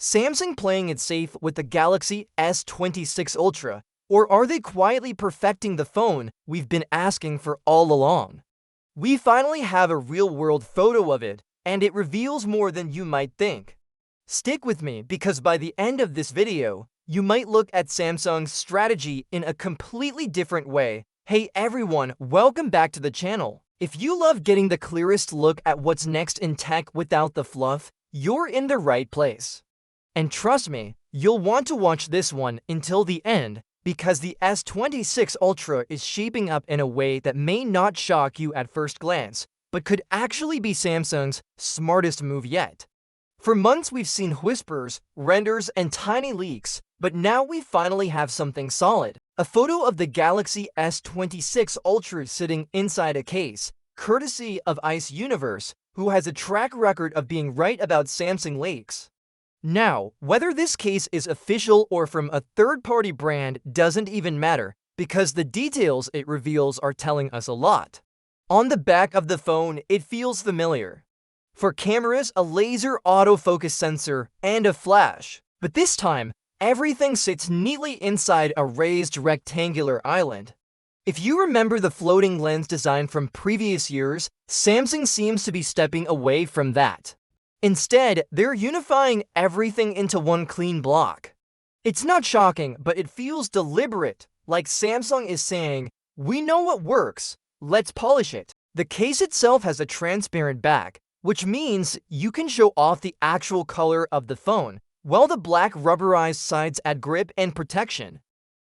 Samsung playing it safe with the Galaxy S26 Ultra, or are they quietly perfecting the phone we've been asking for all along? We finally have a real-world photo of it, and it reveals more than you might think. Stick with me because by the end of this video, you might look at Samsung's strategy in a completely different way. Hey everyone, welcome back to the channel. If you love getting the clearest look at what's next in tech without the fluff, you're in the right place. And trust me, you'll want to watch this one until the end because the S26 Ultra is shaping up in a way that may not shock you at first glance, but could actually be Samsung's smartest move yet. For months we've seen whispers, renders, and tiny leaks, but now we finally have something solid. A photo of the Galaxy S26 Ultra sitting inside a case, courtesy of Ice Universe, who has a track record of being right about Samsung leaks. Now, whether this case is official or from a third-party brand doesn't even matter, because the details it reveals are telling us a lot. On the back of the phone, it feels familiar. For cameras, a laser autofocus sensor and a flash. But this time, everything sits neatly inside a raised rectangular island. If you remember the floating lens design from previous years, Samsung seems to be stepping away from that. Instead, they're unifying everything into one clean block. It's not shocking, but it feels deliberate, like Samsung is saying, "We know what works, let's polish it." The case itself has a transparent back, which means you can show off the actual color of the phone, while the black rubberized sides add grip and protection.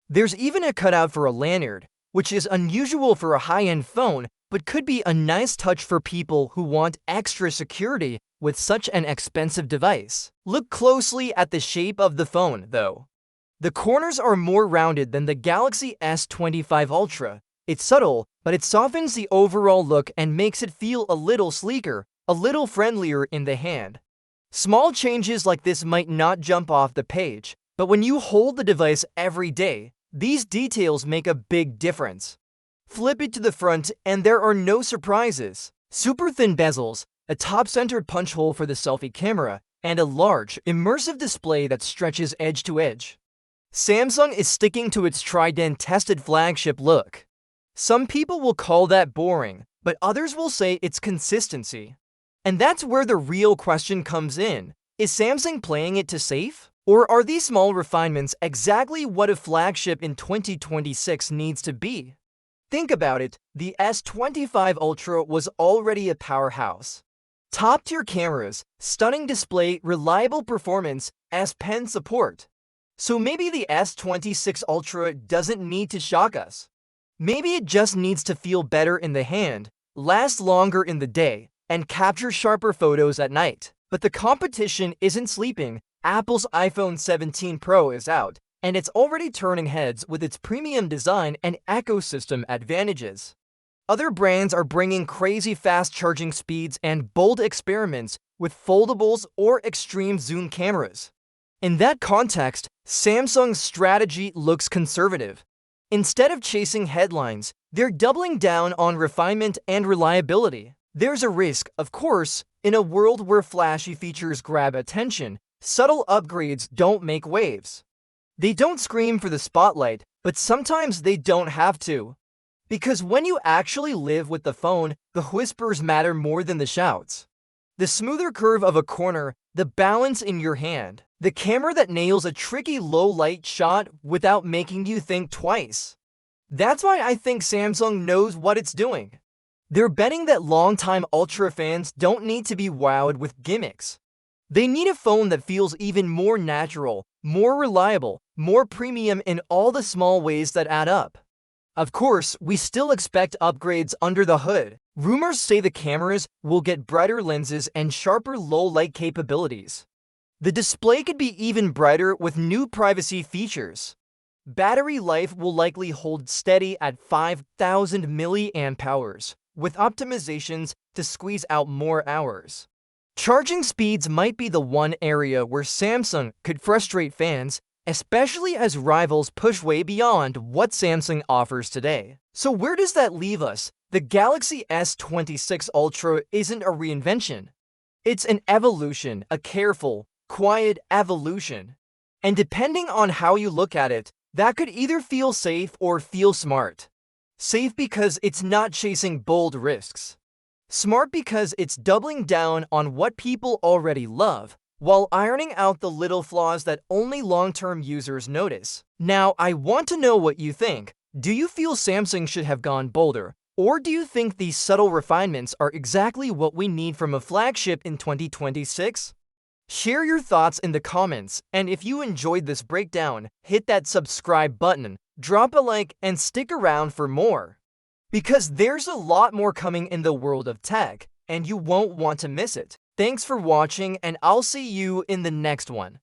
There's even a cutout for a lanyard, which is unusual for a high-end phone, but could be a nice touch for people who want extra security with such an expensive device. Look closely at the shape of the phone, though. The corners are more rounded than the Galaxy S25 Ultra. It's subtle, but it softens the overall look and makes it feel a little sleeker, a little friendlier in the hand. Small changes like this might not jump off the page, but when you hold the device every day, these details make a big difference. Flip it to the front and there are no surprises. Super thin bezels, a top-centered punch hole for the selfie camera, and a large, immersive display that stretches edge to edge. Samsung is sticking to its tried-and-tested flagship look. Some people will call that boring, but others will say it's consistency. And that's where the real question comes in. Is Samsung playing it to safe? Or are these small refinements exactly what a flagship in 2026 needs to be? Think about it, the S25 Ultra was already a powerhouse. Top-tier cameras, stunning display, reliable performance, S Pen support. So maybe the S26 Ultra doesn't need to shock us. Maybe it just needs to feel better in the hand, last longer in the day, and capture sharper photos at night. But the competition isn't sleeping. Apple's iPhone 17 Pro is out, and it's already turning heads with its premium design and ecosystem advantages. Other brands are bringing crazy fast charging speeds and bold experiments with foldables or extreme zoom cameras. In that context, Samsung's strategy looks conservative. Instead of chasing headlines, they're doubling down on refinement and reliability. There's a risk, of course, in a world where flashy features grab attention, subtle upgrades don't make waves. They don't scream for the spotlight, but sometimes they don't have to. Because when you actually live with the phone, the whispers matter more than the shouts. The smoother curve of a corner, the balance in your hand, the camera that nails a tricky low-light shot without making you think twice. That's why I think Samsung knows what it's doing. They're betting that longtime Ultra fans don't need to be wowed with gimmicks. They need a phone that feels even more natural, more reliable, more premium in all the small ways that add up. Of course, we still expect upgrades under the hood. Rumors say the cameras will get brighter lenses and sharper low-light capabilities. The display could be even brighter with new privacy features. Battery life will likely hold steady at 5,000 mAh, with optimizations to squeeze out more hours. Charging speeds might be the one area where Samsung could frustrate fans, especially as rivals push way beyond what Samsung offers today. So where does that leave us? The Galaxy S26 Ultra isn't a reinvention. It's an evolution, a careful, quiet evolution. And depending on how you look at it, that could either feel safe or feel smart. Safe because it's not chasing bold risks. Smart because it's doubling down on what people already love, while ironing out the little flaws that only long-term users notice. Now, I want to know what you think. Do you feel Samsung should have gone bolder? Or do you think these subtle refinements are exactly what we need from a flagship in 2026? Share your thoughts in the comments, and if you enjoyed this breakdown, hit that subscribe button, drop a like, and stick around for more. Because there's a lot more coming in the world of tech, and you won't want to miss it. Thanks for watching, and I'll see you in the next one.